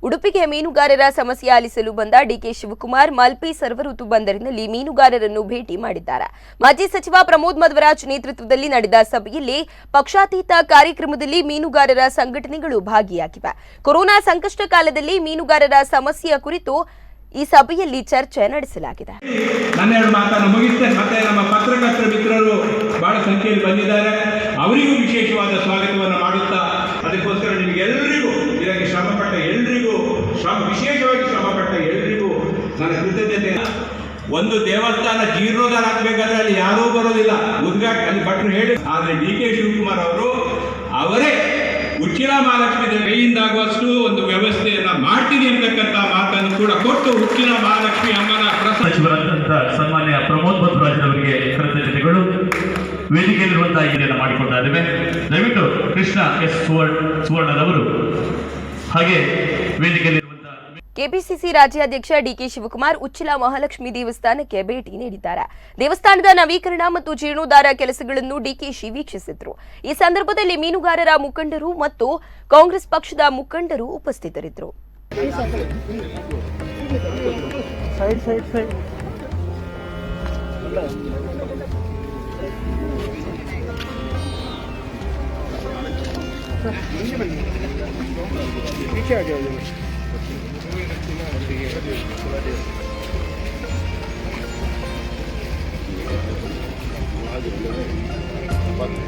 ಉಡುಪಿಗೆ ಮೀನುಗಾರರ ಸಮಸ್ಯೆ ಆಲಿಸಲು ಬಂದ ಡಿಕೆ ಶಿವಕುಮಾರ್ ಮಲ್ಪೆ ಸರ್ವಋತು ಬಂದರಿನಲ್ಲಿ ಮೀನುಗಾರರನ್ನು ಭೇಟಿ ಮಾಡಿದ್ದಾರೆ. ಮಾಜಿ ಸಚಿವ ಪ್ರಮೋದ್ ಮಧ್ವರಾಜ್ ನೇತೃತ್ವದಲ್ಲಿ ನಡೆದ ಸಭೆಯಲ್ಲಿ ಪಕ್ಷಾತೀತ ಕಾರ್ಯಕ್ರಮದಲ್ಲಿ ಮೀನುಗಾರರ ಸಂಘಟನೆಗಳು ಭಾಗಿಯಾಗಿವೆ. ಕೊರೋನಾ ಸಂಕಷ್ಟ ಕಾಲದಲ್ಲಿ ಮೀನುಗಾರರ ಸಮಸ್ಯೆಯ ಕುರಿತು ಈ ಸಭೆಯಲ್ಲಿ ಚರ್ಚೆ ನಡೆಸಲಾಗಿದೆ. ನನ್ನೆರಡು ಮಾತನ್ನು ಮುಗಿಸ್ತೇ ಮತ್ತೆ ನಮ್ಮ ಪತ್ರಕರ್ತರ ಮಿತ್ರರು ಬಹಳ ಸಂಖ್ಯೆಯಲ್ಲಿ ಬಂದಿದ್ದಾರೆ. ಅವರಿಗೂ ವಿಶೇಷವಾದ ಸ್ವಾಗತವನ್ನು ಮಾಡುತ್ತಾ ಅದಕ್ಕೋಸ್ಕರ ನಿಮಗೆಲ್ಲರಿಗೂ ಇದಕ್ಕೆ ಶ್ರಮಪಟ್ಟ ಎಲ್ಲರಿಗೂ ವಿಶೇಷವಾಗಿ ಶ್ರಮಪಟ್ಟ ಎಲ್ಲರಿಗೂ ನನ್ನ ಕೃತಜ್ಞತೆ. ಒಂದು ದೇವಸ್ಥಾನ ಜೀರ್ಣೋದ್ಧಾರ ಆಗಬೇಕಾದ್ರೆ ಅಲ್ಲಿ ಯಾರೂ ಬರೋದಿಲ್ಲ, ಉದ್ಘಾಟನೆ ಅಲ್ಲಿ ಭಟ್ರು ಹೇಳಿ. ಆದರೆ ಡಿ ಕೆ ಶಿವಕುಮಾರ್ ಅವರೇ ಉಚ್ಚಿಲ ಮಹಾಲಕ್ಷ್ಮಿ ಕೈಯಿಂದಾಗುವಷ್ಟು ಒಂದು ವ್ಯವಸ್ಥೆಯನ್ನ ಮಾಡ್ತೀನಿ ಅಂತಕ್ಕಂಥ ಮಾತನ್ನು ಕೂಡ ಕೊಟ್ಟು ಉಚ್ಚಿಲ ಮಹಾಲಕ್ಷ್ಮಿ ಅಮ್ಮನ ಸಚಿವರಾದಂತಹ ಸನ್ಮಾನ್ಯ ಪ್ರಮೋದ್ ಮಧ್ವರಾಜ್ ಅವರಿಗೆ ಕೃತಜ್ಞತೆಗಳು. ವೇದಿಕೆಯಲ್ಲಿರುವಂತಹ ಇದನ್ನು ಮಾಡಿಕೊಳ್ತಾ ಇದ್ದೇವೆ. ದಯವಿಟ್ಟು ಕೃಷ್ಣ ಎಸ್ ಸುವರ್ಣರವರು ಹಾಗೆ ವೇದಿಕೆಯಲ್ಲಿ ಕೆಪಿಸಿಸಿ ರಾಜ್ಯಾಧ್ಯಕ್ಷ ಡಿಕೆ ಶಿವಕುಮಾರ್ ಉಚ್ಚಿಲ ಮಹಾಲಕ್ಷ್ಮಿ ದೇವಸ್ಥಾನಕ್ಕೆ ಭೇಟಿ ನೀಡಿದ್ದಾರೆ. ದೇವಸ್ಥಾನದ ನವೀಕರಣ ಮತ್ತು ಜೀರ್ಣೋದ್ಧಾರ ಕೆಲಸಗಳನ್ನು ಡಿಕೆಶಿ ವೀಕ್ಷಿಸಿದ್ರು. ಈ ಸಂದರ್ಭದಲ್ಲಿ ಮೀನುಗಾರರ ಮುಖಂಡರು ಮತ್ತು ಕಾಂಗ್ರೆಸ್ ಪಕ್ಷದ ಮುಖಂಡರು ಉಪಸ್ಥಿತರಿದ್ದರು. ಬನ್ನಿ